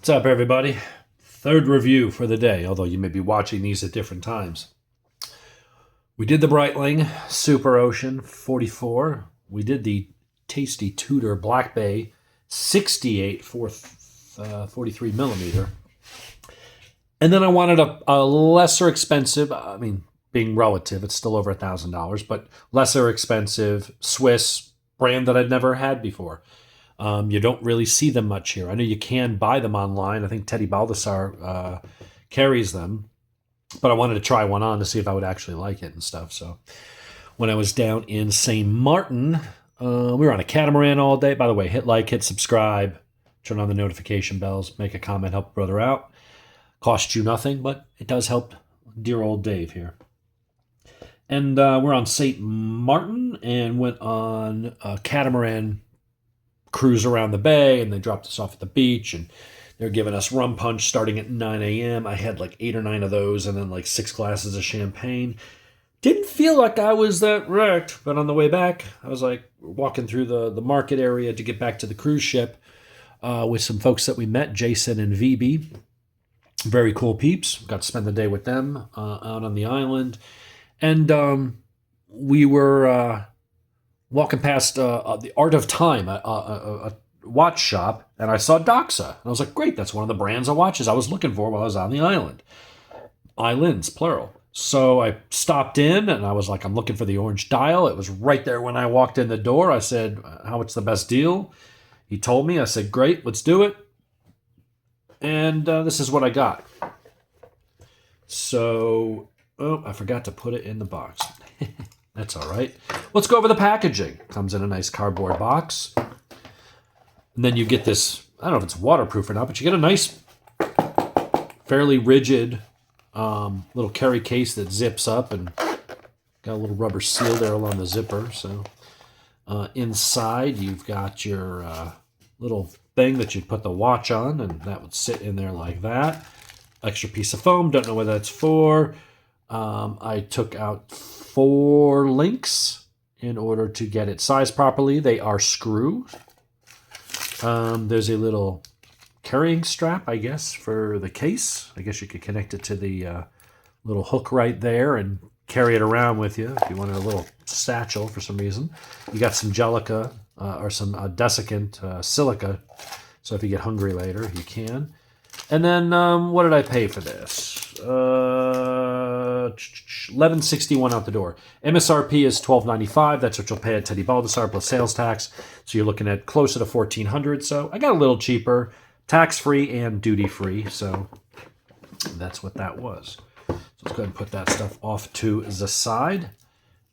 What's up, everybody? Third review for the day, although you may be watching these at different times. We did the Breitling Super Ocean 44. We did the Tasty Tudor Black Bay 68 43 millimeter. And then I wanted a lesser expensive, being relative, it's still over $1,000, but lesser expensive Swiss brand that I'd never had before. You don't really see them much here. I know you can buy them online. I think Teddy Baldassar carries them. But I wanted to try one on to see if I would actually like it and stuff. So when I was down in St. Martin, we were on a catamaran all day. By the way, hit like, hit subscribe, turn on the notification bells, make a comment, help a brother out. Cost you nothing, but it does help dear old Dave here. And we're on St. Martin and went on a catamaran cruise around the bay, and they dropped us off at the beach, and they're giving us rum punch starting at 9 a.m. I had like 8 or 9 of those and then like 6 glasses of champagne. Didn't feel like I was that wrecked, but on the way back, I was like walking through the market area to get back to the cruise ship with some folks that we met, Jason and VB. Very cool peeps. Got to spend the day with them out on the island. And we were walking past the Art of Time, a watch shop, and I saw Doxa. And I was like, great, that's one of the brands of watches I was looking for while I was on the island. Islands, plural. So I stopped in, and I was like, I'm looking for the orange dial. It was right there when I walked in the door. I said, how much the best deal? He told me. I said, great, let's do it. And this is what I got. So, I forgot to put it in the box. That's all right. Let's go over the packaging. Comes in a nice cardboard box. And then you get this, I don't know if it's waterproof or not, but you get a nice, fairly rigid little carry case that zips up and got a little rubber seal there along the zipper. So inside you've got your little thing that you'd put the watch on, and that would sit in there like that. Extra piece of foam, don't know what that's for. I took out 4 links in order to get it sized properly. They are screws. There's a little carrying strap, I guess, for the case. I guess you could connect it to the little hook right there and carry it around with you if you wanted a little satchel for some reason. You got some gelica or some desiccant silica, so if you get hungry later, you can. And then what did I pay for this? $11.61 out the door. MSRP is $12.95. That's what you'll pay at Teddy Baldassar plus sales tax. So you're looking at closer to $1,400. So I got a little cheaper, tax-free and duty-free. So that's what that was. So let's go ahead and put that stuff off to the side.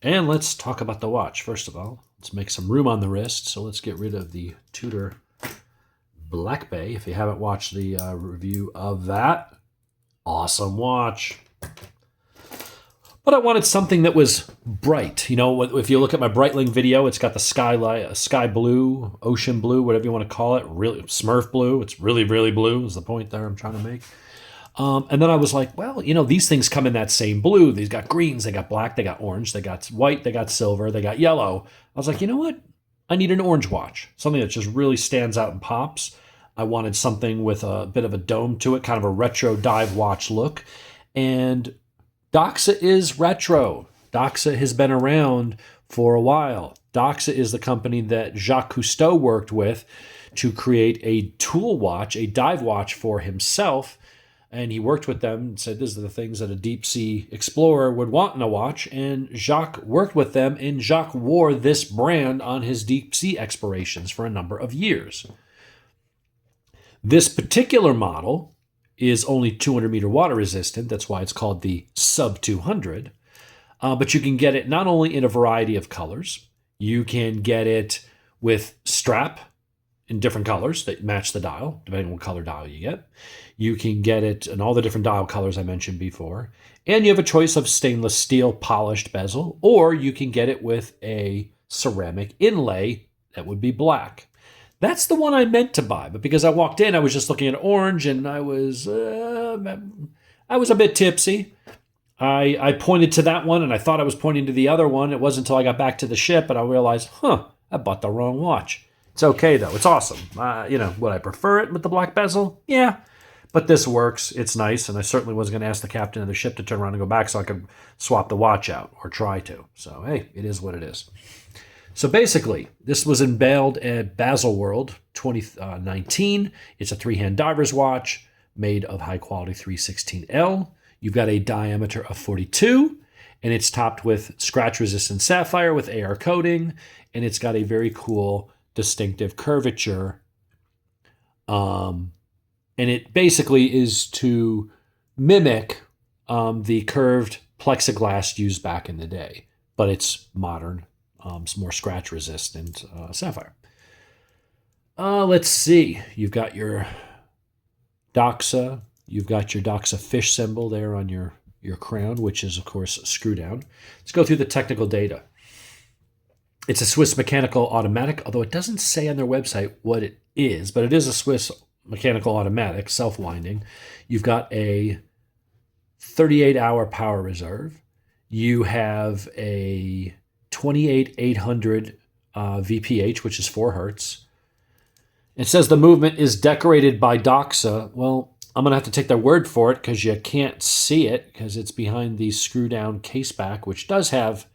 And let's talk about the watch. First of all, let's make some room on the wrist. So let's get rid of the Tudor Black Bay. If you haven't watched the review of that, awesome watch. But I wanted something that was bright. You know, if you look at my Breitling video, it's got the skylight, sky blue, ocean blue, whatever you want to call it. Really, Smurf blue. It's really, really blue is the point there I'm trying to make. And then I was like, well, you know, these things come in that same blue. These got greens, they got black, they got orange, they got white, they got silver, they got yellow. I was like, you know what? I need an orange watch. Something that just really stands out and pops. I wanted something with a bit of a dome to it, kind of a retro dive watch look. And Doxa is retro. Doxa has been around for a while. Doxa is the company that Jacques Cousteau worked with to create a tool watch, a dive watch for himself. And he worked with them and said, these are the things that a deep sea explorer would want in a watch. And Jacques worked with them, and Jacques wore this brand on his deep sea explorations for a number of years. This particular model is only 200 meter water resistant. That's why it's called the Sub 200. But you can get it not only in a variety of colors, you can get it with strap in different colors that match the dial, depending on what color dial you get. You can get it in all the different dial colors I mentioned before. And you have a choice of stainless steel polished bezel, or you can get it with a ceramic inlay that would be black. That's the one I meant to buy, but because I walked in, I was just looking at orange, and I was a bit tipsy. I pointed to that one, and I thought I was pointing to the other one. It wasn't until I got back to the ship, and I realized, I bought the wrong watch. It's okay though. It's awesome. Would I prefer it with the black bezel? Yeah, but this works. It's nice, and I certainly wasn't going to ask the captain of the ship to turn around and go back so I could swap the watch out or try to. So hey, it is what it is. So basically, this was unveiled at Baselworld 2019. It's a three-hand diver's watch made of high-quality 316L. You've got a diameter of 42, and it's topped with scratch-resistant sapphire with AR coating, and it's got a very cool, distinctive curvature. And it basically is to mimic the curved plexiglass used back in the day, but it's modern. It's more scratch resistant sapphire. Let's see. You've got your Doxa. You've got your Doxa fish symbol there on your crown, which is, of course, a screw down. Let's go through the technical data. It's a Swiss mechanical automatic, although it doesn't say on their website what it is, but it is a Swiss mechanical automatic, self-winding. You've got a 38-hour power reserve. You have a 28,800 VPH, which is 4 hertz. It says the movement is decorated by Doxa. Well, I'm going to have to take their word for it because you can't see it because it's behind the screw-down caseback, which does have,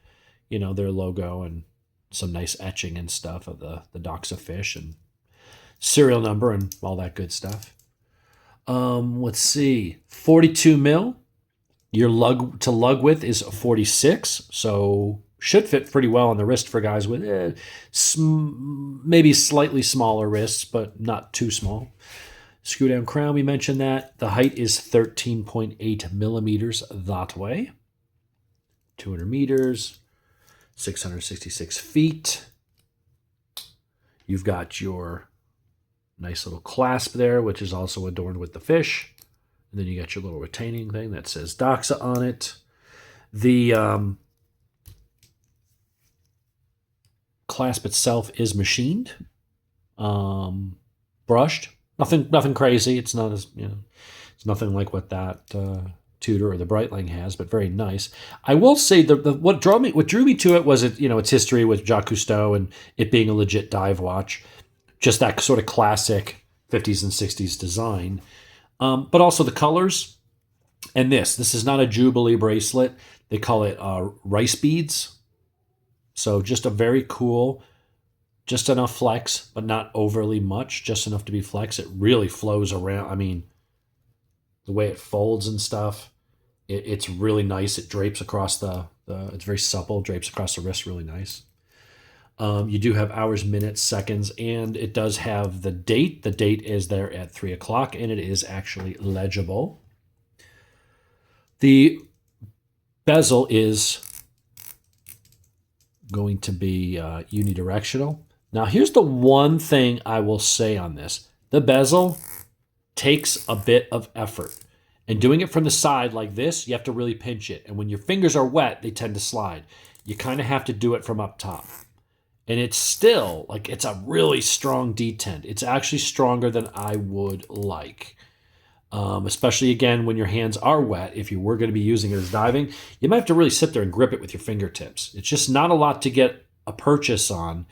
their logo and some nice etching and stuff of the Doxa fish and serial number and all that good stuff. Let's see. 42 mil. Your lug to lug width is 46, so should fit pretty well on the wrist for guys with maybe slightly smaller wrists, but not too small. Screw down crown, we mentioned that. The height is 13.8 millimeters that way. 200 meters, 666 feet. You've got your nice little clasp there, which is also adorned with the fish. And then you got your little retaining thing that says Doxa on it. The clasp itself is machined, brushed. Nothing crazy. It's not as it's nothing like what that Tudor or the Breitling has, but very nice. I will say what drew me to it was its history with Jacques Cousteau and it being a legit dive watch, just that sort of classic 50s and 60s design, but also the colors. And this is not a Jubilee bracelet. They call it rice beads. So just a very cool, just enough flex, but not overly much, just enough to be flex. It really flows around. I mean, the way it folds and stuff, it's really nice. It drapes across it's very supple, drapes across the wrist really nice. You do have hours, minutes, seconds, and it does have the date. The date is there at 3 o'clock, and it is actually legible. The bezel is going to be unidirectional. Now, here's the one thing I will say on this. The bezel takes a bit of effort. And doing it from the side like this, you have to really pinch it. And when your fingers are wet, they tend to slide. You kind of have to do it from up top. And it's still, it's a really strong detent. It's actually stronger than I would like. Especially, again, when your hands are wet. If you were going to be using it as diving, you might have to really sit there and grip it with your fingertips. It's just not a lot to get a purchase on.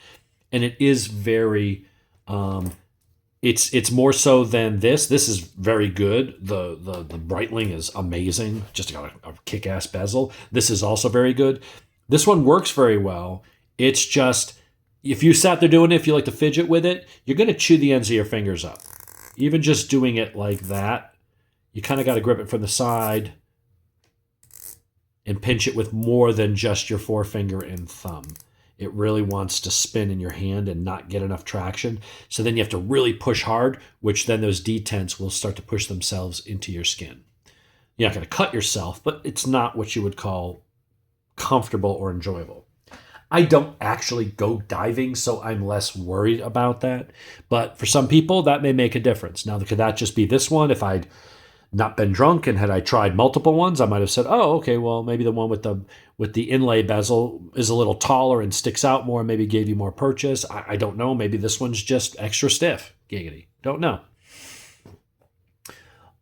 And it is very, it's more so than this. This is very good. The Breitling is amazing. Just got a kick-ass bezel. This is also very good. This one works very well. It's just, if you sat there doing it, if you like to fidget with it, you're going to chew the ends of your fingers up. Even just doing it like that, you kind of got to grip it from the side and pinch it with more than just your forefinger and thumb. It really wants to spin in your hand and not get enough traction. So then you have to really push hard, which then those detents will start to push themselves into your skin. You're not going to cut yourself, but it's not what you would call comfortable or enjoyable. I don't actually go diving, so I'm less worried about that. But for some people, that may make a difference. Now, could that just be this one? If I'd not been drunk and had I tried multiple ones, I might have said, oh, okay, well, maybe the one with the inlay bezel is a little taller and sticks out more, maybe gave you more purchase. I don't know. Maybe this one's just extra stiff. Giggity. Don't know.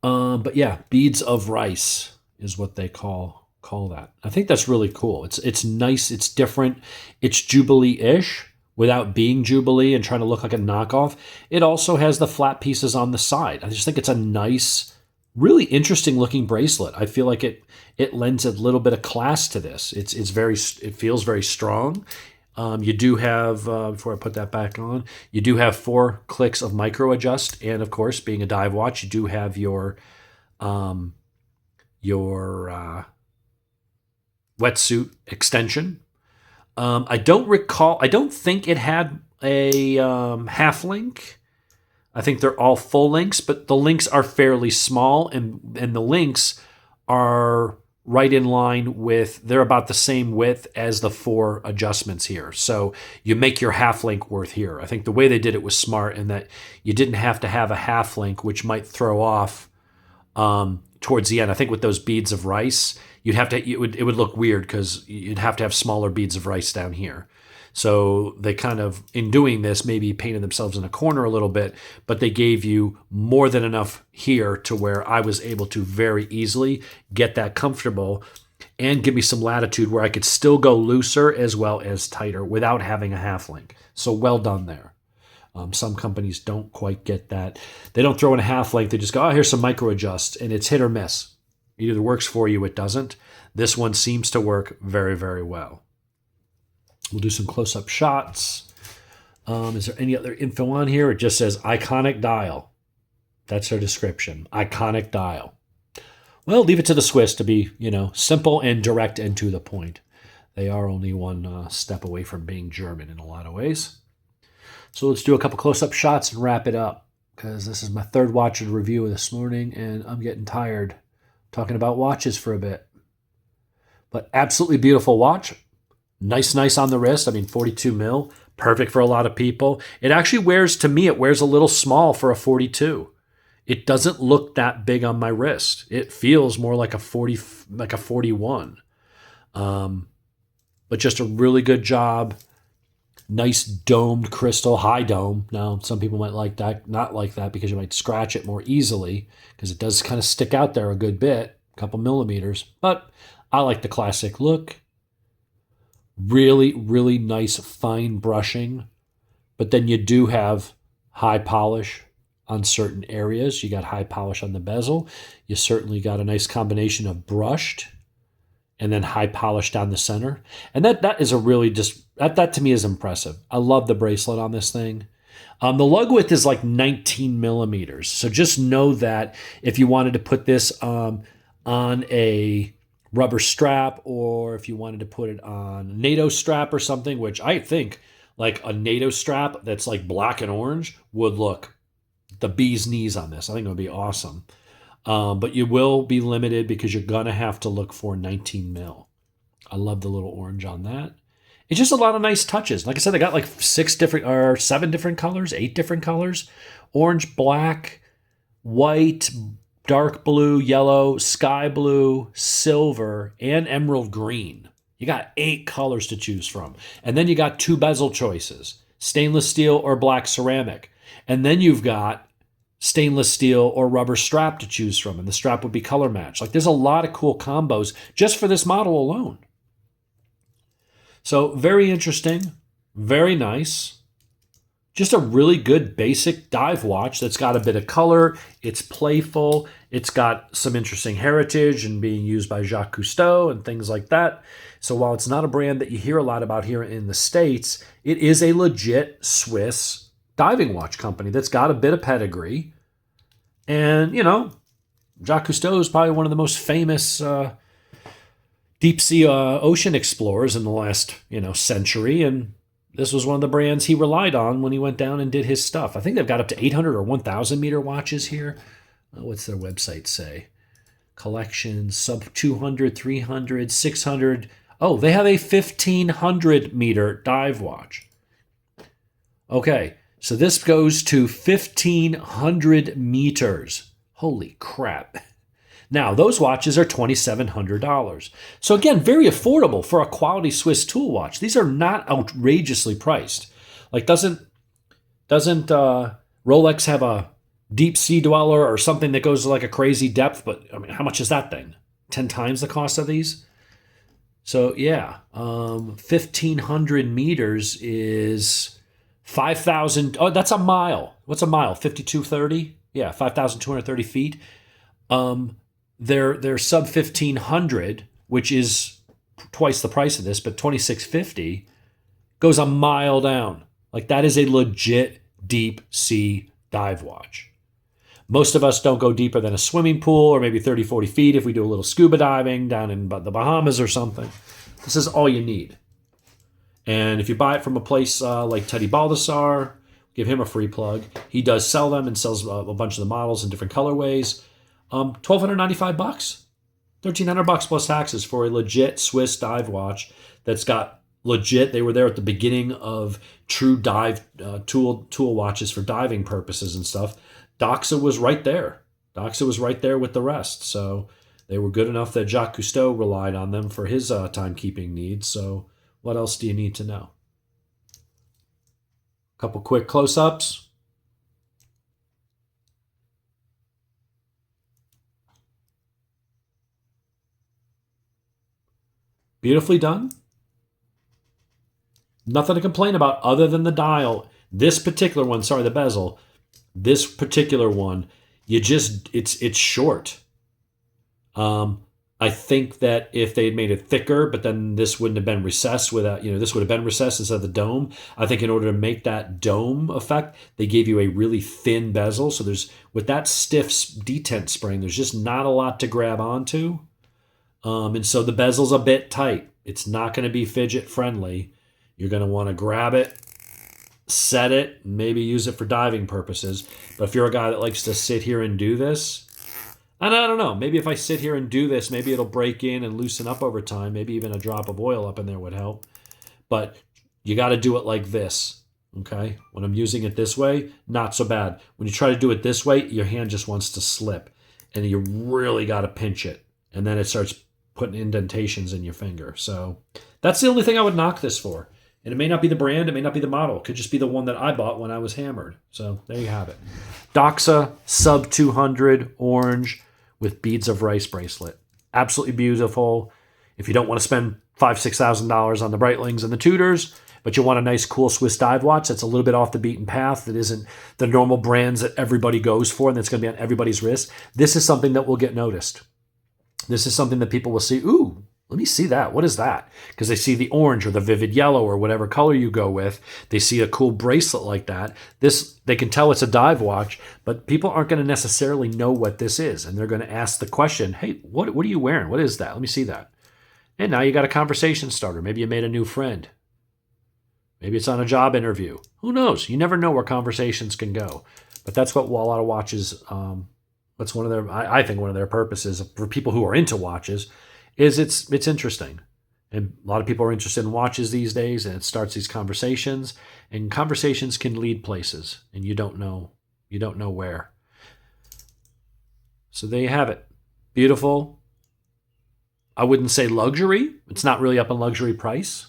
But yeah, beads of rice is what they call that. I think that's really cool. It's nice. It's different. It's Jubilee-ish, without being Jubilee and trying to look like a knockoff. It also has the flat pieces on the side. I just think it's a nice, really interesting looking bracelet. I feel like it lends a little bit of class to this. It feels very strong. You do have, before I put that back on, you do have 4 clicks of micro adjust, and of course, being a dive watch, you do have your wetsuit extension. I don't think it had a half link. I think they're all full links, but the links are fairly small, and the links are right in line with, they're about the same width as the 4 adjustments here. So you make your half link worth here. I think the way they did it was smart in that you didn't have to have a half link, which might throw off towards the end. I think with those beads of rice, it would look weird because you'd have to have smaller beads of rice down here. So they kind of, in doing this, maybe painted themselves in a corner a little bit, but they gave you more than enough here to where I was able to very easily get that comfortable and give me some latitude where I could still go looser as well as tighter without having a half link. So well done there. Some companies don't quite get that. They don't throw in a half link. They just go, oh, here's some micro adjusts, and it's hit or miss. It either works for you, it doesn't. This one seems to work very, very well. We'll do some close-up shots. Is there any other info on here? It just says iconic dial. That's their description. Iconic dial. Well, leave it to the Swiss to be, simple and direct and to the point. They are only one step away from being German in a lot of ways. So let's do a couple close-up shots and wrap it up, because this is my 3rd watch to review this morning, and I'm getting tired talking about watches for a bit. But absolutely beautiful watch. Nice on the wrist. I mean, 42 mil, perfect for a lot of people. It actually wears, to me, it wears a little small for a 42. It doesn't look that big on my wrist. It feels more like a 41. But just a really good job. Nice domed crystal, high dome. Now, some people might like that, not like that, because you might scratch it more easily, because it does kind of stick out there a good bit, a couple millimeters. But I like the classic look. Really, really nice fine brushing. But then you do have high polish on certain areas. You got high polish on the bezel. You certainly got a nice combination of brushed and then high polish down the center. And that is a really that to me is impressive. I love the bracelet on this thing. The lug width is like 19 millimeters. So just know that if you wanted to put this on a rubber strap, or if you wanted to put it on a NATO strap or something, which I think like a NATO strap that's like black and orange would look the bee's knees on this. I think it would be awesome. But you will be limited because you're going to have to look for 19 mil. I love the little orange on that. It's just a lot of nice touches. Like I said, they got like 7 different colors, 8 different colors. Orange, black, white, dark blue, yellow, sky blue, silver, and emerald green. You got 8 colors to choose from. And then you got 2 bezel choices, stainless steel or black ceramic. And then you've got stainless steel or rubber strap to choose from, and the strap would be color matched. Like, there's a lot of cool combos just for this model alone. So very interesting, very nice. Just a really good basic dive watch that's got a bit of color. It's playful. It's got some interesting heritage and being used by Jacques Cousteau and things like that. So while it's not a brand that you hear a lot about here in the States, it is a legit Swiss diving watch company that's got a bit of pedigree. And, Jacques Cousteau is probably one of the most famous deep sea ocean explorers in the last, century. And this was one of the brands he relied on when he went down and did his stuff. I think they've got up to 800 or 1,000 meter watches here. What's their website say? Collection, sub 200, 300, 600. Oh, they have a 1,500 meter dive watch. Okay, so this goes to 1,500 meters. Holy crap. Now, those watches are $2,700. So again, very affordable for a quality Swiss tool watch. These are not outrageously priced. Like, doesn't Rolex have a deep sea dweller or something that goes to like a crazy depth? But I mean, how much is that thing? 10 times the cost of these? So yeah, 1,500 meters is 5,000. Oh, that's a mile. What's a mile? 5,230. Yeah, 5,230 feet. They're sub 1,500, which is twice the price of this, but 2,650 goes a mile down. Like that is a legit deep sea dive watch. Most of us don't go deeper than a swimming pool or maybe 30, 40 feet if we do a little scuba diving down in the Bahamas or something. This is all you need. And if you buy it from a place like Teddy Baldessar, give him a free plug. He does sell them and sells a bunch of the models in different colorways. $1,295, $1,300 plus taxes for a legit Swiss dive watch that's got legit. They were there at the beginning of true dive tool watches for diving purposes and stuff. Doxa was right there. Doxa was right there with the rest. So they were good enough that Jacques Cousteau relied on them for his timekeeping needs. So what else do you need to know? A couple quick close-ups. Beautifully done. Nothing to complain about other than the dial. This particular one, sorry, the bezel. This particular one, it's short. I think that if they had made it thicker, but then this wouldn't have been recessed without, this would have been recessed instead of the dome. I think in order to make that dome effect, they gave you a really thin bezel. So with that stiff detent spring, there's just not a lot to grab onto. And so the bezel's a bit tight. It's not going to be fidget friendly. You're going to want to grab it, set it, maybe use it for diving purposes. But if you're a guy that likes to sit here and do this, and I don't know, maybe if I sit here and do this, maybe it'll break in and loosen up over time. Maybe even a drop of oil up in there would help. But you got to do it like this, okay? When I'm using it this way, not so bad. When you try to do it this way, your hand just wants to slip. And you really got to pinch it. And then it starts putting indentations in your finger. So that's the only thing I would knock this for. And it may not be the brand, it may not be the model. It could just be the one that I bought when I was hammered. So there you have it. Doxa Sub 200 orange with beads of rice bracelet. Absolutely beautiful. If you don't want to spend $5,000, $6,000 on the Breitlings and the Tudors, but you want a nice, cool Swiss dive watch that's a little bit off the beaten path, that isn't the normal brands that everybody goes for and that's going to be on everybody's wrist, this is something that will get noticed. This is something that people will see, ooh, let me see that. What is that? Because they see the orange or the vivid yellow or whatever color you go with. They see a cool bracelet like that. They can tell it's a dive watch, but people aren't going to necessarily know what this is. And they're going to ask the question, hey, what are you wearing? What is that? Let me see that. And now you got a conversation starter. Maybe you made a new friend. Maybe it's on a job interview. Who knows? You never know where conversations can go. But that's what a lot of watches, that's one of their, I think one of their purposes for people who are into watches is it's interesting. And a lot of people are interested in watches these days, and it starts these conversations, and conversations can lead places, and you don't know where. So there you have it. Beautiful. I wouldn't say luxury. It's not really up in luxury price,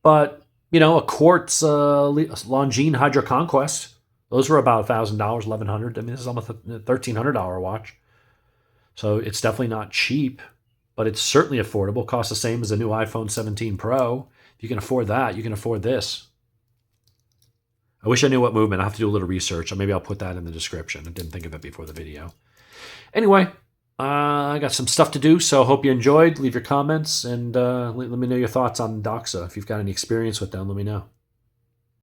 but a quartz Longines Hydro Conquest. Those were about $1,000, $1,100. I mean, this is almost a $1,300 watch. So it's definitely not cheap, but it's certainly affordable. Costs the same as a new iPhone 17 Pro. If you can afford that, you can afford this. I wish I knew what movement. I have to do a little research. Or maybe I'll put that in the description. I didn't think of it before the video. Anyway, I got some stuff to do, so hope you enjoyed. Leave your comments and let me know your thoughts on Doxa. If you've got any experience with them, let me know.